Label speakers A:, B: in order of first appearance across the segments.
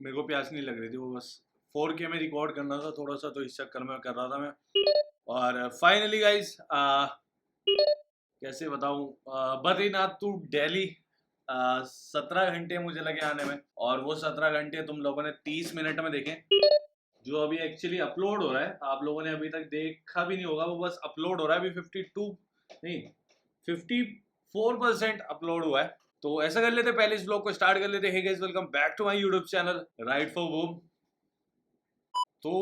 A: मेरे को प्यास नहीं लग रही थी, वो बस 4K में रिकॉर्ड करना था थोड़ा सा, तो इस चक्कर में कर रहा था मैं। और फाइनली गाइस, कैसे बताऊं, बद्रीनाथ टू दिल्ली 17 घंटे मुझे लगे आने में, और वो 17 घंटे तुम लोगों ने 30 मिनट में देखे। जो अभी एक्चुअली अपलोड हो रहा है, आप लोगों ने अभी तक देखा भी नहीं होगा, वो बस अपलोड हो रहा है अभी। 52 नहीं, 54% अपलोड हुआ है। तो ऐसा कर लेते, पहले इस ब्लॉग को स्टार्ट कर लेते। Hey guys, welcome back to my YouTube channel right for boom. तो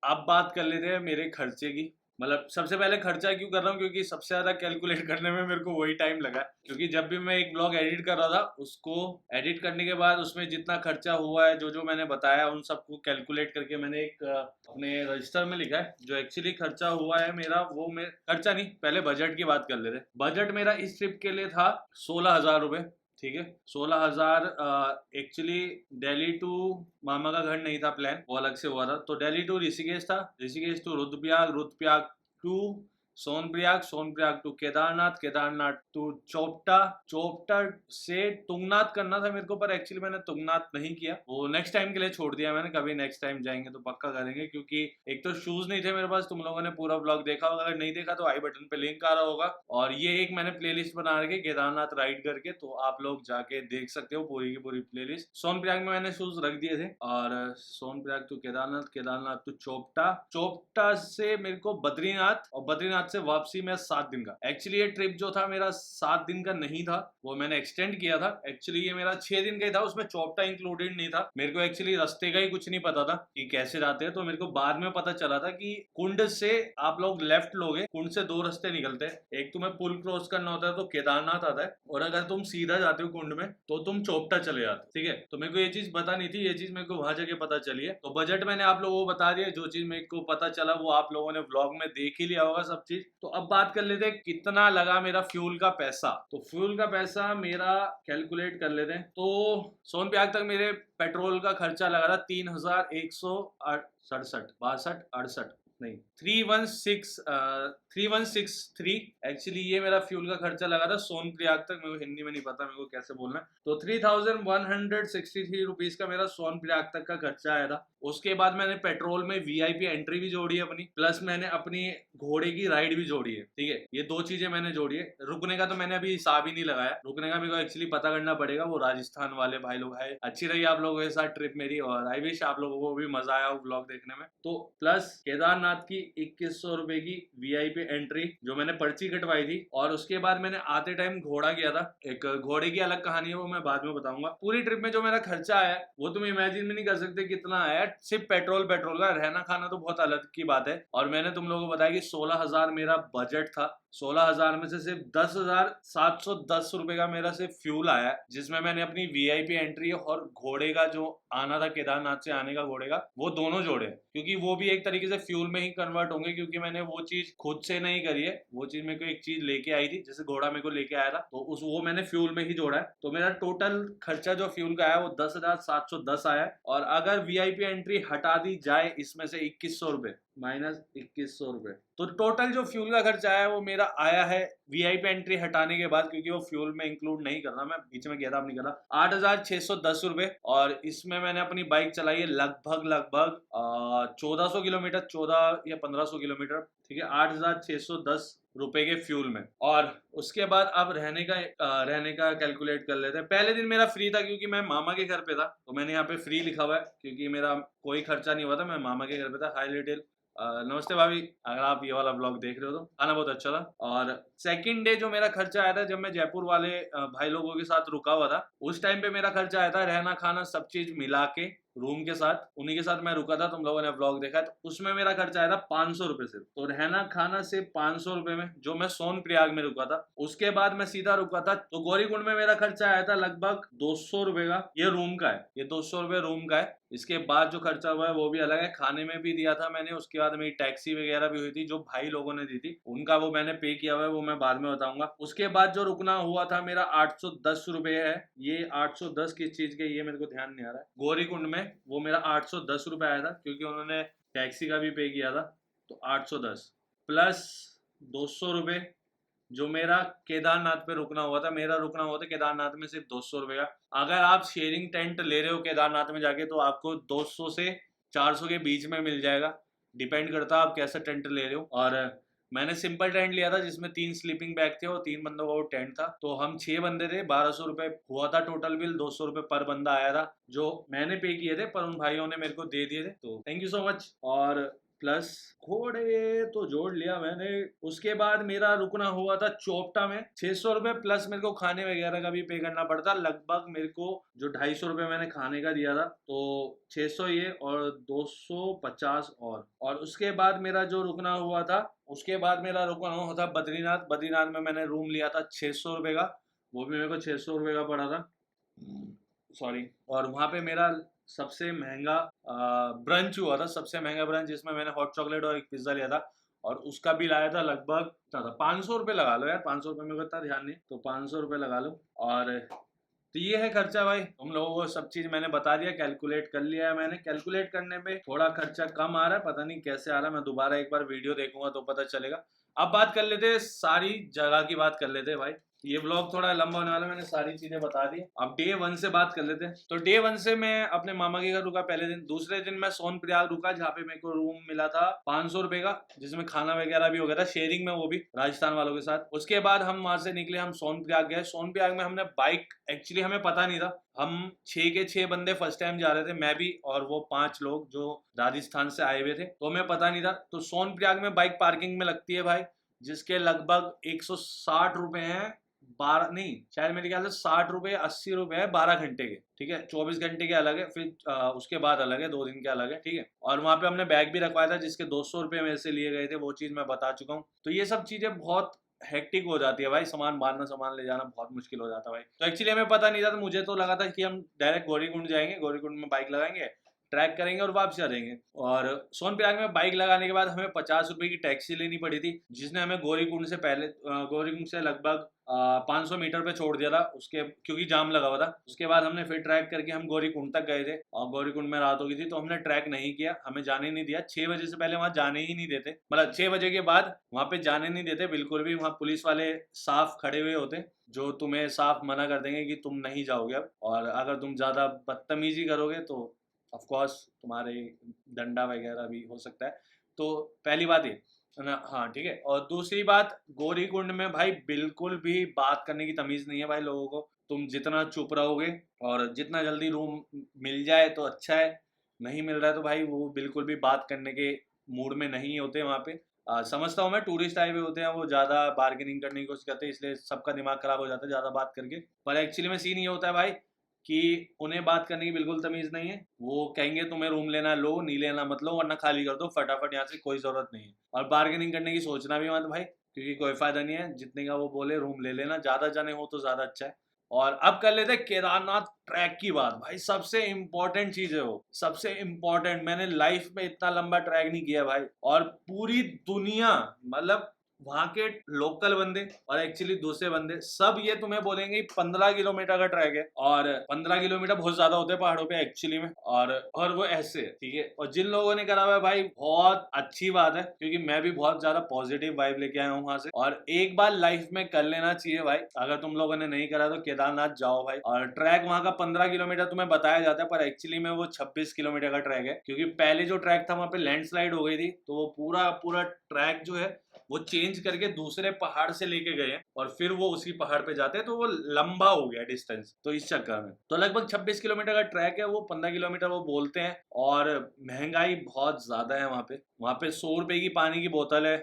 A: अब बात कर लेते हैं मेरे खर्चे की। मतलब सबसे पहले खर्चा क्यों कर रहा हूँ, क्योंकि सबसे ज्यादा कैलकुलेट करने में मेरे को वही टाइम लगा। क्योंकि जब भी मैं एक ब्लॉग एडिट कर रहा था, उसको एडिट करने के बाद उसमें जितना खर्चा हुआ है, जो जो मैंने बताया, उन सबको कैलकुलेट करके मैंने एक अपने रजिस्टर में लिखा है। जो एक्चुअली खर्चा हुआ है मेरा, वो मैं खर्चा नहीं, पहले बजट की बात कर लेते। बजट मेरा इस ट्रिप के लिए था 16,000 रुपये। ठीक है, 16,000। एक्चुअली दिल्ली टू मामा का घर नहीं था प्लान, वो अलग से हुआ था। तो दिल्ली टू ऋषिकेश था, Rishikesh to Rudraprayag, Rudraprayag to Sonprayag, Sonprayag to Kedarnath, Kedarnath to Chopta, Chopta से तुंगनाथ करना था मेरे को, पर एक्चुअली मैंने तुंगनाथ नहीं किया, वो नेक्स्ट टाइम के लिए छोड़ दिया मैंने। कभी नेक्स्ट टाइम जाएंगे तो पक्का करेंगे, क्योंकि एक तो शूज नहीं थे मेरे पास। तुम लोगों ने पूरा ब्लॉग देखा होगा, अगर नहीं देखा तो आई बटन पे लिंक आ रहा होगा। और ये एक मैंने प्लेलिस्ट बना रखी है केदारनाथ राइड करके, तो आप लोग जाके देख सकते हो पूरी की पूरी प्लेलिस्ट। सोनप्रयाग में मैंने शूज रख दिए थे, और सोनप्रयाग टू केदारनाथ, केदारनाथ टू चोपटा, चोपटा से मेरे को बद्रीनाथ, और बद्रीनाथ से वापसी में 7 दिन का। एक्चुअली ये ट्रिप जो था मेरा 7 दिन का नहीं था, वो मैंने एक्सटेंड किया था। एक्चुअली ये मेरा 6 दिन का ही था, उसमें चोपटा इंक्लूडेड नहीं था। मेरे को एक्चुअली रास्ते का ही कुछ नहीं पता था कि कैसे जाते हैं, तो मेरे को बाद में पता चला था कि कुंड से आप लोग लेफ्ट लोगे, कुंड से 2 रास्ते निकलते हैं। एक तुम्हें पुल क्रॉस करना होता है तो केदारनाथ आता है, और अगर तुम सीधा जाते हो कुंड में तो तुम चोपटा चले जाते हो। ठीक है, तो मेरे को ये चीज पता नहीं थी, ये चीज मेरे को वहां जाके पता चली है। तो बजट मैंने आप लोगों को बता दिया, जो चीज मेरे को पता चला वो आप लोगों ने व्लॉग में देख ही लिया होगा सब चीज। तो अब बात कर लेते हैं कितना लगा मेरा फ्यूल का पैसा। तो फ्यूल का पैसा मेरा कैलकुलेट कर लेते हैं। तो सोनप्रयाग तक मेरे पेट्रोल का खर्चा लगा था 3,167, 62, 68 नहीं, 3,163। एक्चुअली ये मेरा फ्यूल का खर्चा लगा था सोनप्रयाग तक। मेरे को हिंदी में नहीं पता मेरे को कैसे बोलना है। तो 3,163 रुपीज का मेरा सोनप्रयाग तक का खर्चा आया था। उसके बाद मैंने पेट्रोल में वीआईपी एंट्री भी जोड़ी है अपनी, प्लस मैंने अपनी घोड़े की राइड भी जोड़ी है। ठीक है, ये 2 चीजें मैंने जोड़ी है। रुकने का तो मैंने अभी हिसाब ही नहीं लगाया, रुकने का मेरे को एक्चुअली पता करना पड़ेगा। वो राजस्थान वाले भाई लोग है। अच्छी रही आप लोगों के साथ ट्रिप मेरी, और आई विश आप लोगों को भी मजा आया हो ब्लॉग देखने में। तो प्लस केदारनाथ की 2100 रुपए की वीआईपी एंट्री जो मैंने पर्ची कटवाई थी, और उसके बाद मैंने आते टाइम घोड़ा किया था। एक घोड़े की अलग कहानी है, वो मैं बाद में बताऊंगा। पूरी ट्रिप में जो मेरा खर्चा आया वो तुम इमेजिन भी नहीं कर सकते कितना आया। सिर्फ पेट्रोल पेट्रोल का, रहना खाना तो बहुत अलग की बात है। और मैंने तुम लोगों को बताया कि 16,000 मेरा बजट था। 16,000 में से सिर्फ 10,710 रुपए का मेरा सिर्फ फ्यूल आया, जिसमें मैंने अपनी वीआईपी एंट्री और घोड़े का जो आना था केदारनाथ से आने का घोड़े का, वो दोनों जोड़े, क्योंकि वो भी एक तरीके से फ्यूल में ही कन्वर्ट होंगे, क्योंकि मैंने वो चीज खुद से नहीं करी है। वो चीज मेरे को एक चीज लेके आई थी, जैसे घोड़ा मेरे को लेके आया था, तो उस वो मैंने फ्यूल में ही जोड़ा है। तो मेरा टोटल खर्चा जो फ्यूल का आया वो 10,710 आया है। और अगर वीआईपी एंट्री हटा दी जाए इसमें से 2100 रुपए, -2100 रुपए, तो टोटल जो फ्यूल का खर्चा आया वो मेरा आया है वीआईपी एंट्री हटाने के बाद, क्योंकि वो फ्यूल में इंक्लूड नहीं करना, मैं बीच में गया था नहीं करा, 8,610 रुपए। और इसमें मैंने अपनी बाइक चलाई है लगभग लगभग 1400 किलोमीटर, 14 या 1500 किलोमीटर। ठीक है, 8,610 रुपए के फ्यूल में। और उसके बाद अब रहने का कैलकुलेट कर लेते हैं। पहले दिन मेरा फ्री था, क्योंकि मैं मामा के घर पे था, तो मैंने यहाँ पे फ्री लिखा हुआ है, क्योंकि मेरा कोई खर्चा नहीं हुआ था, मैं मामा के घर पे था। हाई लिटिल, नमस्ते भाभी, अगर आप ये वाला ब्लॉग देख रहे हो तो। खाना बहुत अच्छा था। और सेकंड डे जो मेरा खर्चा आया था, जब मैं जयपुर वाले भाई लोगों के साथ रुका हुआ था, उस टाइम पे मेरा खर्चा आया था रहना खाना सब चीज मिला के, रूम के साथ, उन्हीं के साथ मैं रुका था। तुम लोगों ने ब्लॉग देखा है, तो उसमें मेरा खर्चा आया था 500 रुपए से। तो रहना खाना से 500 रुपए में, जो मैं सोनप्रयाग में रुका था। उसके बाद मैं सीधा रुका था तो गौरीकुंड में मेरा खर्चा आया था लगभग 200 रुपए का। ये रूम का है, ये 200 रुपए रूम का है। इसके बाद जो खर्चा हुआ है वो भी अलग है, खाने में भी दिया था मैंने। उसके बाद मेरी टैक्सी वगैरह भी हुई थी, जो भाई लोगों ने दी थी, उनका वो मैंने पे किया हुआ है, वो मैं बाद में बताऊंगा। उसके बाद जो रुकना हुआ था मेरा 810 रुपए है। ये 810 किस चीज के, ये मेरे को ध्यान नहीं आ रहा है। गौरीकुंड में वो मेरा 810 रुपए आया था, क्योंकि उन्होंने टैक्सी का भी पे किया था। तो 810 प्लस 200 रुपए जो मेरा केदारनाथ पे रुकना हुआ था, मेरा रुकना हुआ था केदारनाथ में सिर्फ 200 रुपये का। अगर आप शेयरिंग टेंट ले रहे हो केदारनाथ में जाके तो आपको 200 से 400 के बीच में मिल जाएगा, डिपेंड करता है आप कैसा टेंट ले रहे हो। और मैंने सिंपल टेंट लिया था जिसमें 3 स्लीपिंग बैग थे और 3 बंदों का वो टेंट था, तो हम 6 बंदे थे, 1200 रुपये हुआ था टोटल बिल, 200 रुपये पर बंदा आया था जो मैंने पे किए थे, पर उन भाइयों ने मेरे को दे दिए थे, तो थैंक यू सो मच। और प्लस घोड़े तो जोड़ लिया मैंने। उसके बाद मेरा रुकना हुआ था चोपटा में, 600 रुपये प्लस मेरे को खाने वगैरह का भी पे करना पड़ता, लगभग मेरे को जो 250 रुपये मैंने खाने का दिया था, तो 600 ये और 250 और उसके बाद मेरा जो रुकना हुआ था, उसके बाद मेरा रुकना हुआ था बद्रीनाथ। बद्रीनाथ में मैंने रूम लिया था 600 रुपये का, वो भी मेरे को 600 रुपये का पड़ा था, सॉरी। और वहाँ पे मेरा सबसे महंगा ब्रंच हुआ था, सबसे महंगा ब्रंच, जिसमें मैंने हॉट चॉकलेट और एक पिज्ज़ा लिया था, और उसका बिल आया था लगभग कितना था, 500 रुपये लगा लो यार, 500 रुपये मेरे को इतना ध्यान नहीं, तो 500 रुपये लगा लो। और तो ये है खर्चा भाई, तुम लोगों को सब चीज़ मैंने बता दिया, कैलकुलेट कर लिया है मैंने। कैलकुलेट करने में थोड़ा खर्चा कम आ रहा है, पता नहीं कैसे आ रहा है, मैं दोबारा एक बार वीडियो देखूंगा तो पता चलेगा। अब बात कर लेते हैं, सारी जगह की बात कर लेते हैं भाई, ये व्लॉग थोड़ा लंबा होने वाला है, मैंने सारी चीजें बता दी। अब डे 1 से बात कर लेते हैं। तो डे 1 से मैं अपने मामा के घर रुका पहले दिन। दूसरे दिन मैं सोनप्रयाग रुका, जहाँ पे मेरे को रूम मिला था 500 रुपये का, जिसमें खाना वगैरह भी हो गया था शेयरिंग में, वो भी राजस्थान वालों के साथ। उसके बाद हम वहां से निकले, हम सोनप्रयाग गए। सोनप्रयाग में हमने बाइक, एक्चुअली हमें पता नहीं था, हम 6 के 6 बंदे फर्स्ट टाइम जा रहे थे, मैं भी और वो 5 लोग जो राजस्थान से आए हुए थे, तो हमें पता नहीं था। तो सोनप्रयाग में बाइक पार्किंग में लगती है भाई, जिसके लगभग 160 रुपये हैं, 12 नहीं, शायद मेरे ख्याल से 60 रुपये 80 रुपये है 12 घंटे के, ठीक है। 24 घंटे के अलग है, फिर उसके बाद अलग है, 2 दिन के अलग है, ठीक है। और वहाँ पे हमने बैग भी रखवाया था, जिसके 200 रुपये मेरे से लिए गए थे, वो चीज़ मैं बता चुका हूँ। तो ये सब चीज़ें बहुत हेक्टिक हो जाती है भाई, सामान बांधना, सामान ले जाना बहुत मुश्किल हो जाता है भाई। तो एक्चुअली हमें पता नहीं था, तो मुझे तो लगा था कि हम डायरेक्ट गौरीकुंड जाएंगे, गौरीकुंड में बाइक लगाएंगे, ट्रैक करेंगे और वापस आ जाएंगे। और सोनप्रयाग में बाइक लगाने के बाद हमें 50 रुपये की टैक्सी लेनी पड़ी थी, जिसने हमें गौरीकुंड से पहले गौरीकुंड से लगभग 500 मीटर पे छोड़ दिया था उसके, क्योंकि जाम लगा हुआ था। उसके बाद हमने फिर ट्रैक करके हम गौरीकुंड तक गए थे, और गौरीकुंड में रात हो गई थी, तो हमने ट्रैक नहीं किया, हमें जाने नहीं दिया। 6 बजे से पहले वहाँ जाने ही नहीं देते, मतलब 6 बजे के बाद वहाँ पे जाने नहीं देते बिल्कुल भी। वहाँ पुलिस वाले साफ खड़े हुए होते, जो तुम्हें साफ मना कर देंगे कि तुम नहीं जाओगे अब, और अगर तुम ज़्यादा बदतमीजी करोगे तो ऑफ कोर्स तुम्हारे डंडा वगैरह भी हो सकता है। तो पहली बात ये ना, हाँ ठीक है। और दूसरी बात, गौरीकुंड में भाई बिल्कुल भी बात करने की तमीज़ नहीं है भाई लोगों को। तुम जितना चुप रहोगे और जितना जल्दी रूम मिल जाए तो अच्छा है, नहीं मिल रहा है तो भाई वो बिल्कुल भी बात करने के मूड में नहीं होते वहाँ पे। समझता हूँ मैं, टूरिस्ट आए हुए होते हैं, वो ज़्यादा बार्गेनिंग करने की कोशिश करते हैं, इसलिए सबका दिमाग ख़राब हो जाता है ज़्यादा बात करके। पर एक्चुअली में सीन ये होता है भाई कि उन्हें बात करने की बिल्कुल तमीज़ नहीं है। वो कहेंगे तुम्हें रूम लेना लो, नहीं लेना मत लो, वरना खाली कर दो फटाफट यहाँ से, कोई ज़रूरत नहीं है। और बार्गेनिंग करने की सोचना भी मत भाई, क्योंकि कोई फ़ायदा नहीं है, जितने का वो बोले रूम ले लेना, ज़्यादा जने हो तो ज़्यादा अच्छा है। और अब कर लेते हैं केदारनाथ ट्रैक की बात। भाई सबसे इम्पोर्टेंट चीज़ है वो, सबसे इम्पोर्टेंट। मैंने लाइफ में इतना लंबा ट्रैक नहीं किया भाई, और पूरी दुनिया, मतलब वहाँ के लोकल बंदे और एक्चुअली दूसरे बंदे सब ये तुम्हें बोलेंगे 15 किलोमीटर का ट्रैक है, और 15 किलोमीटर बहुत ज्यादा होते हैं पहाड़ों पे एक्चुअली में। और वो ऐसे ठीक है। और जिन लोगों ने करा हुआ है भाई, बहुत अच्छी बात है, क्योंकि मैं भी बहुत ज्यादा पॉजिटिव वाइब लेके आया हूँ वहां से। और एक बार लाइफ में कर लेना चाहिए भाई, अगर तुम लोगों ने नहीं करा तो केदारनाथ जाओ भाई। और ट्रैक वहाँ का 15 किलोमीटर तुम्हें बताया जाता है, पर एक्चुअली में वो 26 किलोमीटर का ट्रैक है, क्योंकि पहले जो ट्रैक था वहाँ पे लैंडस्लाइड हो गई थी, तो वो पूरा पूरा ट्रैक जो है वो चेंज करके दूसरे पहाड़ से लेके गए हैं, और फिर वो उसी पहाड़ पे जाते हैं, तो वो लंबा हो गया डिस्टेंस, तो इस चक्कर में। तो लगभग 26 किलोमीटर का ट्रैक है वो, 15 किलोमीटर वो बोलते हैं। और महंगाई बहुत ज्यादा है वहाँ पे। वहाँ पे 100 रुपए की पानी की बोतल है,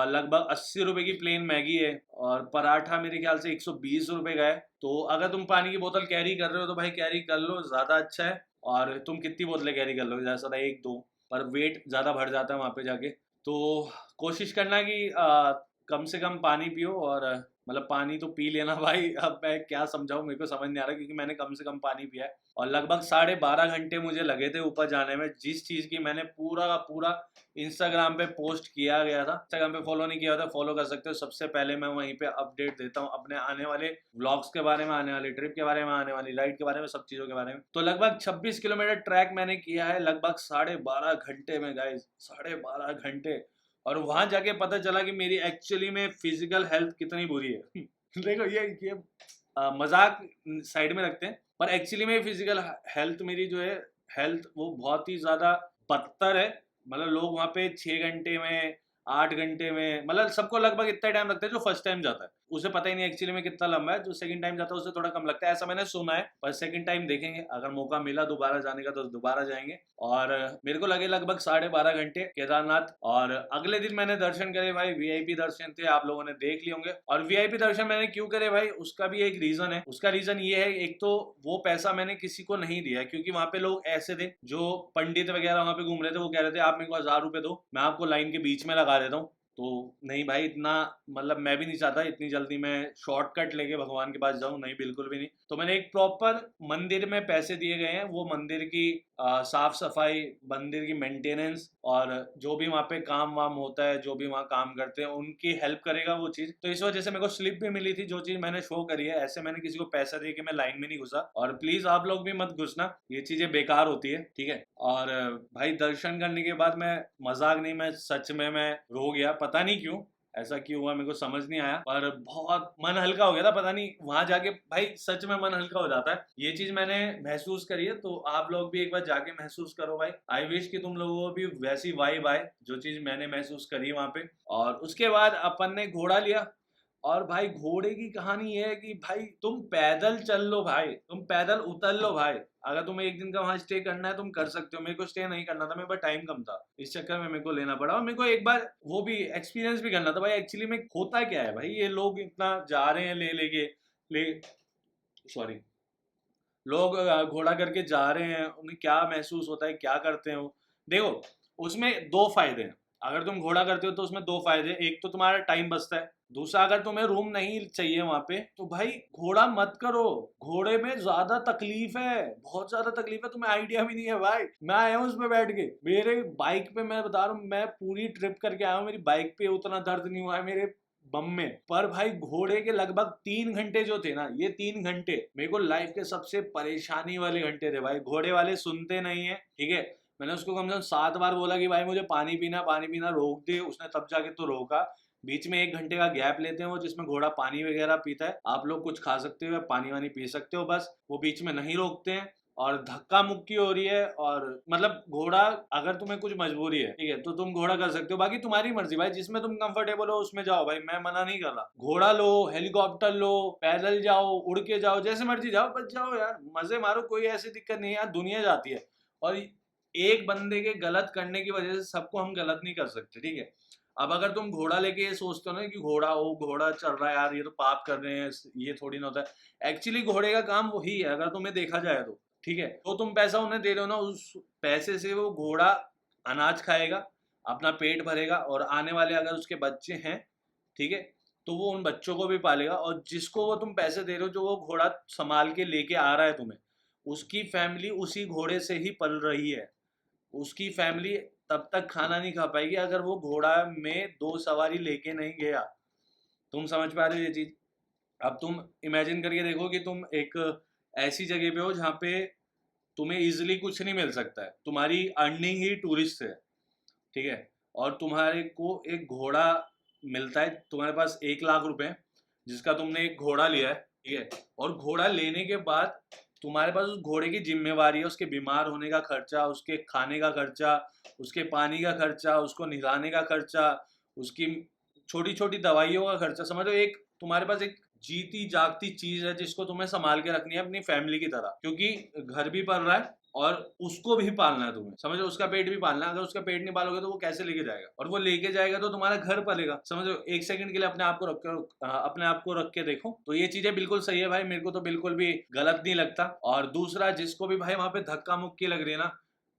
A: लगभग 80 रुपए की प्लेन मैगी है, और पराठा मेरे ख्याल से 120 रुपए का है। तो अगर तुम पानी की बोतल कैरी कर रहे हो तो भाई कैरी कर लो, ज्यादा अच्छा है। और तुम कितनी बोतलें कैरी कर लो, जैसा था 1 2, पर वेट ज्यादा बढ़ जाता है वहाँ पे जाके। तो कोशिश करना कि कम से कम पानी पियो, और मतलब पानी तो पी लेना भाई। अब मैं क्या समझाऊं, मेरे को समझ नहीं आ रहा, क्योंकि मैंने कम से कम पानी पिया है। और लगभग 12.5 घंटे मुझे लगे थे ऊपर जाने में, जिस चीज़ की मैंने पूरा का पूरा इंस्टाग्राम पे पोस्ट किया गया था। इंस्टाग्राम पे फॉलो नहीं किया था, फॉलो कर सकते हो। सबसे पहले मैं वहीं पे अपडेट देता हूँ अपने आने वाले व्लॉग्स के बारे में, आने वाली ट्रिप के बारे में, आने वाली राइड के बारे में, सब चीज़ों के बारे में। तो लगभग 26 किलोमीटर ट्रैक मैंने किया है लगभग 12.5 घंटे में गाइज, 12.5 घंटे। और वहां जाके पता चला कि मेरी एक्चुअली में फिजिकल हेल्थ कितनी बुरी है। देखो ये मजाक साइड में रखते हैं, पर एक्चुअली में फिजिकल हेल्थ मेरी जो है हेल्थ वो बहुत ही ज्यादा बदतर है। मतलब लोग वहाँ पे 6 घंटे में 8 घंटे में, मतलब सबको लगभग इतना टाइम लगता है जो फर्स्ट टाइम जाता है, उसे पता ही नहीं एक्चुअली में कितना लंबा है। जो सेकंड टाइम जाता है उसे थोड़ा कम लगता है, ऐसा मैंने सुना है। पर सेकंड टाइम देखेंगे, अगर मौका मिला दोबारा जाने का तो दोबारा जाएंगे। और मेरे को लगे लगभग 12.5 घंटे केदारनाथ। और अगले दिन मैंने दर्शन करे भाई, वीआईपी दर्शन थे, आप लोगों ने देख लिए होंगे। और वीआईपी दर्शन मैंने क्यों करे भाई, उसका भी एक रीजन है। उसका रीजन ये है, एक तो वो पैसा मैंने किसी को नहीं दिया, क्योंकि वहां पे लोग ऐसे थे जो पंडित वगैरह वहां पे घूम रहे थे, वो कह रहे थे आप मेरे को 1000 रुपए दो, मैं आपको लाइन के बीच में लगा देता हूँ। तो नहीं भाई, इतना मतलब मैं भी नहीं चाहता इतनी जल्दी मैं शॉर्टकट लेके भगवान के पास जाऊं, नहीं बिल्कुल भी नहीं। तो मैंने एक प्रॉपर मंदिर में पैसे दिए गए हैं, वो मंदिर की साफ सफाई, मंदिर की मेंटेनेंस, और जो भी वहाँ पे काम वाम होता है, जो भी वहाँ काम करते हैं उनकी हेल्प करेगा वो चीज। तो इस वजह से मेरे को स्लिप भी मिली थी, जो चीज मैंने शो करी है। ऐसे मैंने किसी को पैसा दे के मैं लाइन में नहीं घुसा, और प्लीज आप लोग भी मत घुसना, ये चीजें बेकार होती है, ठीक है। और भाई दर्शन करने के बाद मैं, मजाक नहीं, मैं सच में मैं रो गया, पता नहीं क्यों, ऐसा क्यों हुआ मेरे को समझ नहीं आया, पर बहुत मन हल्का हो गया था, पता नहीं वहां जाके भाई सच में मन हल्का हो जाता है। ये चीज मैंने महसूस करी है, तो आप लोग भी एक बार जाके महसूस करो भाई। आई विश कि तुम लोगों को भी वैसी वाइब आए जो चीज मैंने महसूस करी वहां पे। और उसके बाद अपन ने घोड़ा लिया, और भाई घोड़े की कहानी ये है कि भाई तुम पैदल चल लो भाई, तुम पैदल उतर लो भाई। अगर तुम्हें एक दिन का वहां स्टे करना है तुम कर सकते हो, मेरे को स्टे नहीं करना था, मेरे पास टाइम कम था, इस चक्कर में मेरे को लेना पड़ा। और मेरे को एक बार वो भी एक्सपीरियंस भी करना था भाई, एक्चुअली में होता क्या है भाई, ये लोग इतना जा रहे हैं ले लेके ले सॉरी, लोग घोड़ा करके जा रहे हैं, उन्हें क्या महसूस होता है, क्या करते हो। देखो, उसमें दो फायदे हैं। अगर तुम घोड़ा करते हो तो उसमें दो फायदे, एक तो तुम्हारा टाइम बचता है, दूसरा अगर तुम्हें रूम नहीं चाहिए वहां पे तो भाई घोड़ा मत करो। घोड़े में ज्यादा तकलीफ है, बहुत ज्यादा तकलीफ है, तुम्हें आइडिया भी नहीं है भाई। मैं आया हूँ उसमें बैठ के, मेरे बाइक पे, मैं बता रहा हूँ, मैं पूरी ट्रिप करके आया हूँ, मेरी बाइक पे उतना दर्द नहीं हुआ है मेरे बम में। पर भाई घोड़े के लगभग 3 घंटे जो थे ना, ये 3 घंटे मेरे को लाइफ के सबसे परेशानी वाले घंटे थे भाई। घोड़े वाले सुनते नहीं है, ठीक है। मैंने उसको कम से कम 7 बार बोला कि भाई मुझे पानी पीना, पानी पीना, रोक दे, उसने तब जाके तो रोका। बीच में 1 घंटे का गैप लेते हैं वो, जिसमें घोड़ा पानी वगैरह पीता है, आप लोग कुछ खा सकते हो, पानी वानी पी सकते हो, बस वो बीच में नहीं रोकते हैं। और धक्का मुक्की हो रही है, और मतलब घोड़ा, अगर तुम्हें कुछ मजबूरी है, ठीक है, तो तुम घोड़ा कर सकते हो, बाकी तुम्हारी मर्जी भाई, जिसमें तुम कंफर्टेबल हो उसमें जाओ भाई, मैं मना नहीं कर रहा। घोड़ा लो, हेलीकॉप्टर लो, पैदल जाओ, उड़ के जाओ, जैसे मर्जी जाओ, बच जाओ यार, मजे मारो, कोई ऐसी दिक्कत नहीं है यार, दुनिया जाती है। और एक बंदे के गलत करने की वजह से सबको हम गलत नहीं कर सकते, ठीक है। अब अगर तुम घोड़ा लेके ये सोचते हो ना कि घोड़ा, वो घोड़ा चल रहा है यार, ये तो पाप कर रहे हैं, ये थोड़ी ना होता है। एक्चुअली घोड़े का काम वही है, अगर तुम्हें देखा जाए तो, ठीक है। तो तुम पैसा उन्हें दे रहे हो ना, उस पैसे से वो घोड़ा अनाज खाएगा, अपना पेट भरेगा, और आने वाले अगर उसके बच्चे हैं, ठीक है, तो वो उन बच्चों को भी पालेगा। और जिसको वो तुम पैसे दे रहे हो, जो वो घोड़ा संभाल के लेके आ रहा है तुम्हें, उसकी फैमिली उसी घोड़े से ही पल रही है। उसकी फैमिली तब तक खाना नहीं खा पाएगी अगर वो घोड़ा में 2 सवारी लेके नहीं गया। तुम समझ पा रहे हो ये चीज? अब तुम इमेजिन करके देखो कि तुम एक ऐसी जगह पे हो जहाँ पे तुम्हें इजिली कुछ नहीं मिल सकता है, तुम्हारी अर्निंग ही टूरिस्ट है, ठीक है। और तुम्हारे को एक घोड़ा मिलता है, तुम्हारे पास 1 लाख रुपए, जिसका तुमने एक घोड़ा लिया है, ठीक है। और घोड़ा लेने के बाद तुम्हारे पास उस घोड़े की जिम्मेवारी है, उसके बीमार होने का खर्चा, उसके खाने का खर्चा, उसके पानी का खर्चा, उसको नहलाने का खर्चा, उसकी छोटी छोटी दवाइयों का खर्चा। समझो, एक तुम्हारे पास एक जीती जागती चीज है जिसको तुम्हें संभाल के रखनी है अपनी फैमिली की तरह, क्योंकि घर भी पल रहा है और उसको भी पालना है तुम्हें, समझो, उसका पेट भी पालना है। अगर उसका पेट नहीं पालोगे तो वो कैसे लेके जाएगा, और वो लेके जाएगा तो तुम्हारा घर पलेगा। समझो, एक सेकंड के लिए अपने आप को रख के देखो, तो ये चीजें बिल्कुल सही है भाई, मेरे को तो बिल्कुल भी गलत नहीं लगता। और दूसरा, जिसको भी भाई वहां पे धक्का मुक्की लग रही है ना,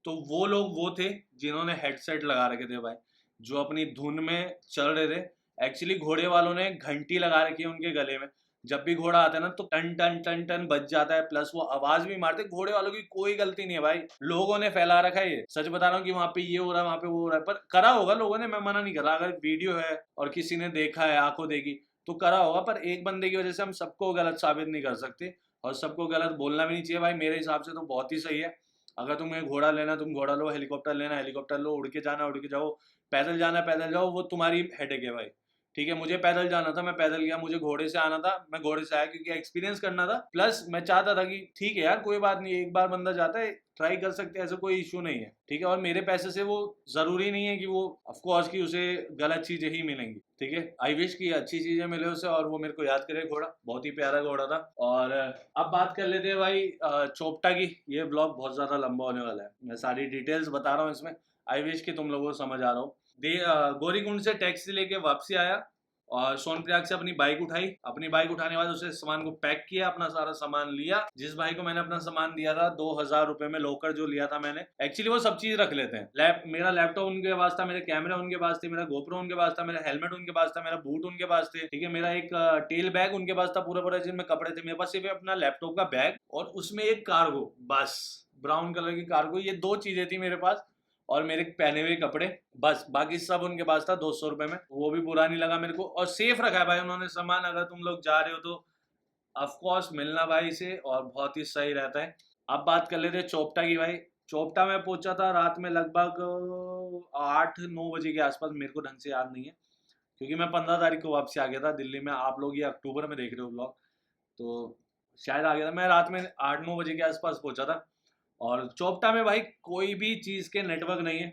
A: तो वो लोग वो थे जिन्होंने हेडसेट लगा रखे थे भाई, जो अपनी धुन में चल रहे थे। एक्चुअली घोड़े वालों ने घंटी लगा रखी है उनके गले में, जब भी घोड़ा आता है ना तो टन टन टन टन बज जाता है, प्लस वो आवाज भी मारते। घोड़े वालों की कोई गलती नहीं है भाई, लोगों ने फैला रखा है ये, सच बता रहा हूँ कि वहां पे ये हो रहा है, वहां पे वो हो रहा है, पर करा होगा लोगों ने, मैं मना नहीं कर रहा। अगर वीडियो है और किसी ने देखा है, आंखों देखी, तो करा होगा। पर एक बंदे की वजह से हम सबको गलत साबित नहीं कर सकते, और सबको गलत बोलना भी नहीं चाहिए भाई। मेरे हिसाब से तो बहुत ही सही है। अगर तुम्हें घोड़ा लेना तुम घोड़ा लो, हेलीकॉप्टर लेना हेलीकॉप्टर लो, उड़ के जाना उड़ के जाओ, पैदल जाना पैदल जाओ, वो तुम्हारी हेडेक है भाई। ठीक है, मुझे पैदल जाना था, मैं पैदल गया, मुझे घोड़े से आना था, मैं घोड़े से आया क्योंकि एक्सपीरियंस करना था, प्लस मैं चाहता था कि ठीक है यार कोई बात नहीं, एक बार बंदा जाता है ट्राई कर सकते हैं, ऐसा कोई इशू नहीं है। ठीक है, और मेरे पैसे से वो जरूरी नहीं है कि वो ऑफकोर्स कि उसे गलत चीजें ही मिलेंगी। ठीक है, आई विश की अच्छी चीजें मिले उसे और वो मेरे को याद करे। घोड़ा बहुत ही प्यारा घोड़ा था। और अब बात कर लेते हैं भाई चोपटा की। ये ब्लॉग बहुत ज्यादा लंबा होने वाला है, मैं सारी डिटेल्स बता रहा हूँ इसमें, आई विश कि तुम लोगों को समझ आ रहा हो। गोरीकुंड से टैक्सी लेके वापसी आया और सोनप्रयाग से अपनी बाइक उठाई। अपनी बाइक उठाने के बाद उसे सामान को पैक किया, अपना सारा सामान लिया। जिस भाई को मैंने अपना सामान दिया था 2000 रुपए में, लोकर जो लिया था मैंने, एक्चुअली वो सब चीज रख लेते हैं। मेरा लैपटॉप उनके पास था, मेरे कैमरा उनके पास थे, मेरा गोप्रो उनके पास था, मेरा हेलमेट उनके पास था, मेरा बूट उनके पास थे। ठीक है, मेरा एक टेल बैग उनके पास था पूरा पूरा, जिनमें कपड़े थे। मेरे पास सिर्फ अपना लैपटॉप का बैग और उसमें एक कार्गो, बस ब्राउन कलर की कार्गो, ये दो चीजें थी मेरे पास। और मेरे पहने हुए कपड़े, बस बाकी सब उनके पास था 200 रुपए में। वो भी बुरा नहीं लगा मेरे को, और सेफ रखा है भाई उन्होंने सामान। अगर तुम लोग जा रहे हो तो ऑफकोर्स मिलना भाई से, और बहुत ही सही रहता है। अब बात कर लेते हैं चोपटा की भाई। चोपटा में पहुंचा था रात में लगभग 8-9 बजे के आसपास, मेरे को ढंग से याद नहीं है क्योंकि मैं 15 तारीख को वापसी आ गया था दिल्ली में। आप लोग ये अक्टूबर में देख रहे हो ब्लॉग, तो शायद आ गया था। मैं रात में 8-9 बजे के आसपास पहुंचा था। और चोपटा में भाई कोई भी चीज़ के नेटवर्क नहीं है।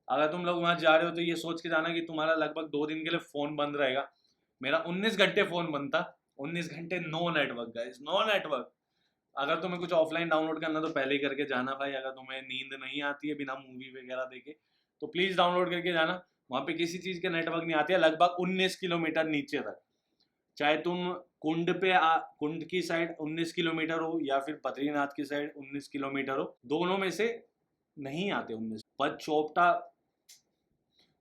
A: अगर तुम लोग वहाँ जा रहे हो तो ये सोच के जाना कि तुम्हारा लगभग 2 दिन के लिए फ़ोन बंद रहेगा। मेरा 19 घंटे फ़ोन बंद था, 19 घंटे no network guys, no network. अगर तुम्हें कुछ ऑफलाइन डाउनलोड करना तो पहले ही करके जाना भाई। अगर तुम्हें नींद नहीं आती है बिना मूवी वगैरह देखे तो प्लीज़ डाउनलोड करके जाना। वहाँ पे किसी चीज़ के नेटवर्क नहीं आती है लगभग 19 किलोमीटर नीचे तक। चाहे तुम कुंड की साइड 19 किलोमीटर हो या फिर बद्रीनाथ की साइड 19 किलोमीटर हो, दोनों में से नहीं आते 19। पर चोपटा,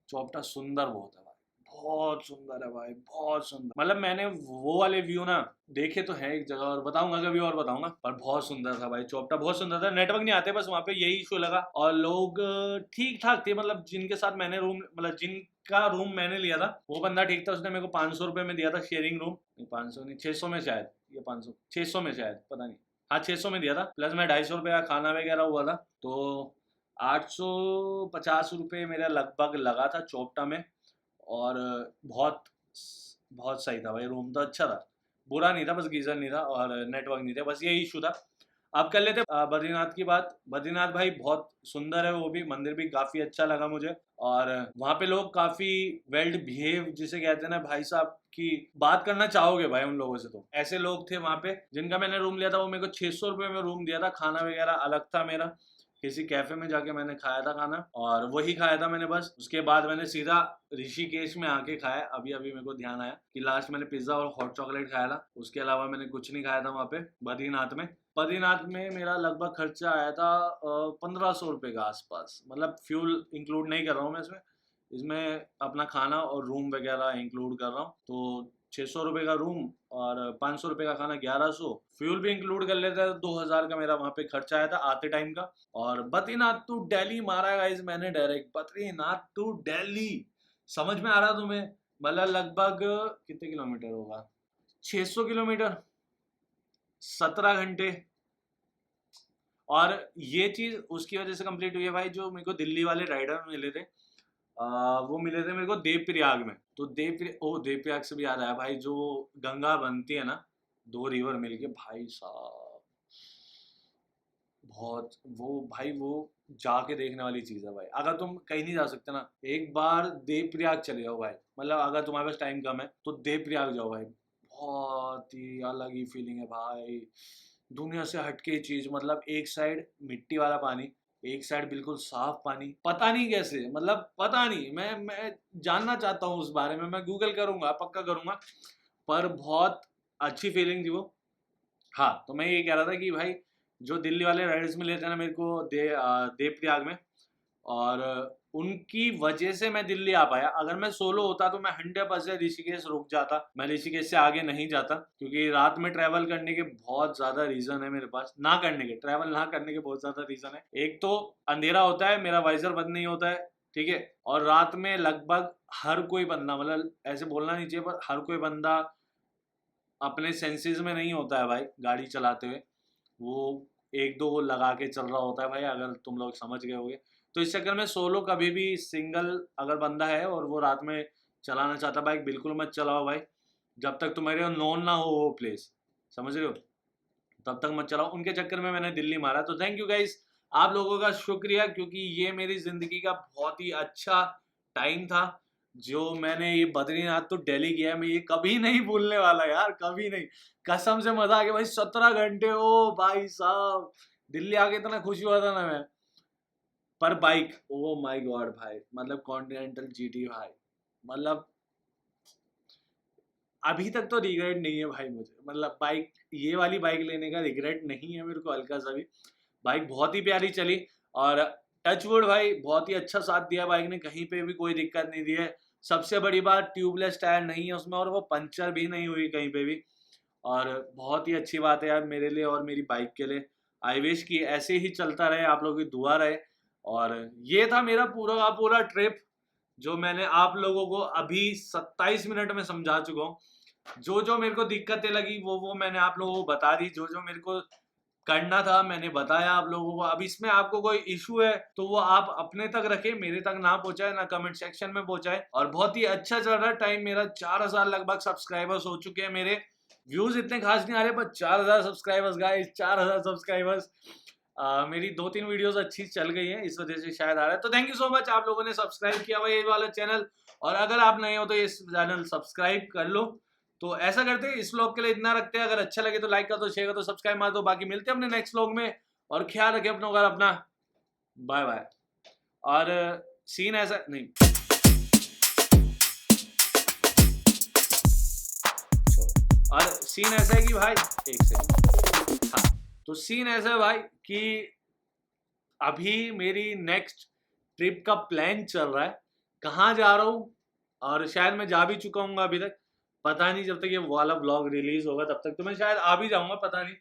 A: चोपटा सुंदर बहुत है भाई, बहुत सुंदर है भाई, बहुत सुंदर। मतलब मैंने वो वाले व्यू ना देखे तो है एक जगह, और बताऊंगा कभी और बताऊंगा, पर बहुत सुंदर था भाई चोपटा, बहुत सुंदर था। नेटवर्क नहीं आते बस वहाँ पे, यही इशू लगा। और लोग ठीक ठाक थे, मतलब जिनके साथ मैंने रूम, मतलब जिनका रूम मैंने लिया था वो बंदा ठीक था, उसने मेरे को 500 रुपये में दिया था शेयरिंग रूम। 500 नहीं, 600 में शायद, ये 500 600 में शायद, पता नहीं, हाँ 600 में दिया था। प्लस मैं 250 रुपये का खाना वगैरह हुआ था, तो 850 रुपये मेरा लगभग लगा था चोपटा में। और बहुत बहुत सही था भाई, रूम तो अच्छा था, बुरा नहीं था, बस गीजर नहीं था और नेटवर्क नहीं थे, बस यही इशू था। अब कर लेते बद्रीनाथ की बात। बद्रीनाथ भाई बहुत सुंदर है, वो भी मंदिर भी काफ़ी अच्छा लगा मुझे। और वहाँ पे लोग काफ़ी वेल बिहेव जिसे कहते हैं ना भाई साहब, की बात करना चाहोगे भाई उन लोगों से। तो ऐसे लोग थे वहाँ पे। जिनका मैंने रूम लिया था वो मेरे को 600 रुपये में रूम दिया था, खाना वगैरह अलग था मेरा, किसी कैफे में जाके मैंने खाया था खाना, और वही खाया था मैंने बस। उसके बाद मैंने सीधा ऋषिकेश में आके खाया। अभी अभी मेरे को ध्यान आया कि लास्ट मैंने पिज्ज़ा और हॉट चॉकलेट खाया था, उसके अलावा मैंने कुछ नहीं खाया था वहाँ पे बद्रीनाथ में। बद्रीनाथ में मेरा लगभग खर्चा आया था 1500 रुपये के आसपास, मतलब फ्यूल इंक्लूड नहीं कर रहा हूँ मैं इसमें, इसमें अपना खाना और रूम वगैरह इंक्लूड कर रहा हूँ। तो 600 रुपये का रूम और 500 रुपये का खाना, 1100, फ्यूल भी इंक्लूड कर लेता है, 2000 का मेरा वहाँ पे खर्चा आया था आते टाइम का। और बद्रीनाथ टू दिल्ली मारा गाइस मैंने डायरेक्ट, बद्रीनाथ टू दिल्ली। समझ में आ रहा तुम्हें? मतलब लगभग कितने किलोमीटर होगा, 600 किलोमीटर, 17 घंटे। और ये चीज़ उसकी वजह से कंप्लीट हुई है भाई, जो मेरे को दिल्ली वाले राइडर मिले थे, वो मिले थे मेरे को देवप्रयाग में। तो देवप्रयाग से भी याद आया भाई, जो गंगा बनती है ना, दो रिवर मिलके, भाई साहब बहुत, वो भाई वो जाके देखने वाली चीज़ है भाई। अगर तुम कहीं नहीं जा सकते ना, एक बार देवप्रयाग चले जाओ भाई। मतलब अगर तुम्हारे पास टाइम कम है तो देवप्रयाग जाओ भाई, बहुत ही अलग ही फीलिंग है भाई, दुनिया से हटके चीज़। मतलब एक साइड मिट्टी वाला पानी, एक साइड बिल्कुल साफ पानी, पता नहीं कैसे, मतलब पता नहीं, मैं जानना चाहता हूँ उस बारे में, मैं गूगल करूँगा, पक्का करूँगा, पर बहुत अच्छी फीलिंग थी वो। हाँ, तो मैं ये कह रहा था कि भाई जो दिल्ली वाले राइडर्स मिले थे ना मेरे को देवप्रयाग में, और उनकी वजह से मैं दिल्ली आ पाया। अगर मैं सोलो होता तो मैं 100% ऋषिकेश रुक जाता, मैं ऋषिकेश से आगे नहीं जाता, क्योंकि रात में ट्रैवल करने के बहुत ज़्यादा रीज़न है मेरे पास, ना करने के, ट्रैवल ना करने के बहुत ज़्यादा रीज़न है। एक तो अंधेरा होता है, मेरा वाइजर बंद नहीं होता है, ठीक है, और रात में लगभग हर कोई बंदा, मतलब ऐसे बोलना नहीं चाहिए पर हर कोई बंदा अपने सेंसेस में नहीं होता है भाई गाड़ी चलाते हुए। वो एक दो वो लगा के चल रहा होता है भाई, अगर तुम लोग समझ गए होगे। तो इस चक्कर में सोलो कभी भी, सिंगल अगर बंदा है और वो रात में चलाना चाहता बाइक, बिल्कुल मत चलाओ भाई, जब तक तुम्हारे नोन ना हो वो प्लेस, समझ रहे हो, तब तक मत चलाओ। उनके चक्कर में मैंने दिल्ली मारा। तो थैंक यू गाइस, आप लोगों का शुक्रिया, क्योंकि ये मेरी जिंदगी का बहुत ही अच्छा टाइम था जो मैंने ये बद्रीनाथ तो दिल्ली गया, मैं ये कभी नहीं भूलने वाला यार, कभी नहीं, कसम से मजा आ गया भाई। 17 घंटे, ओ भाई साहब, दिल्ली आके इतना खुश हुआ था ना मैं। पर बाइक, ओ माय गॉड भाई, मतलब कॉन्टिनेंटल जीटी भाई, मतलब अभी तक तो रिग्रेट नहीं है भाई मुझे, मतलब बाइक, ये वाली बाइक लेने का रिग्रेट नहीं है मेरे को हल्का सा भी। बाइक बहुत ही प्यारी चली, और टचवुड भाई बहुत ही अच्छा साथ दिया बाइक ने, कहीं पे भी कोई दिक्कत नहीं दी है। सबसे बड़ी बात, ट्यूबलेस टायर नहीं है उसमें, और वो पंचर भी नहीं हुई कहीं पे भी, और बहुत ही अच्छी बात है यार मेरे लिए और मेरी बाइक के लिए। आई विश कि ऐसे ही चलता रहे, आप लोगों की दुआ रहे। और ये था मेरा पूरा का पूरा ट्रिप, जो मैंने आप लोगों को अभी 27 मिनट में समझा चुका हूँ। जो जो मेरे को दिक्कतें लगी वो मैंने आप लोगों को बता दी, जो जो मेरे को करना था मैंने बताया आप लोगों को। अब इसमें आपको कोई इशू है तो वो आप अपने तक रखें, मेरे तक ना पहुंचाए, ना कमेंट सेक्शन में पहुंचाए। और बहुत ही अच्छा चल रहा है टाइम मेरा, 4000 लगभग सब्सक्राइबर्स हो चुके हैं मेरे। व्यूज इतने खास नहीं आ रहे, पर 4000 सब्सक्राइबर्स गाइस, 4000 सब्सक्राइबर्स। मेरी 2-3 वीडियोस अच्छी चल गई हैं, इस वजह से शायद आ रहा है। तो थैंक यू सो मच, आप लोगों ने सब्सक्राइब किया हुआ ये वाला चैनल, और अगर आप नए हो तो ये चैनल सब्सक्राइब कर लो। तो ऐसा करते हैं, इस व्लॉग के लिए इतना रखते हैं। अगर अच्छा लगे तो लाइक कर दो, शेयर कर दो, सब्सक्राइब मार दो। बाकी मिलते हैं अपने नेक्स्ट व्लॉग में, और ख्याल रखें अपनों का अपना। Bye bye. और सीन ऐसा नहीं, और सीन ऐसा है कि भाई, एक सेकंड, हाँ, तो सीन ऐसा है भाई कि अभी मेरी नेक्स्ट ट्रिप का प्लान चल रहा है, कहाँ जा रहा हूँ, और शायद मैं जा भी चुका हूँ अभी तक, पता नहीं, जब तक ये वाला ब्लॉग रिलीज होगा तब तक तो मैं शायद आ भी जाऊंगा, पता नहीं।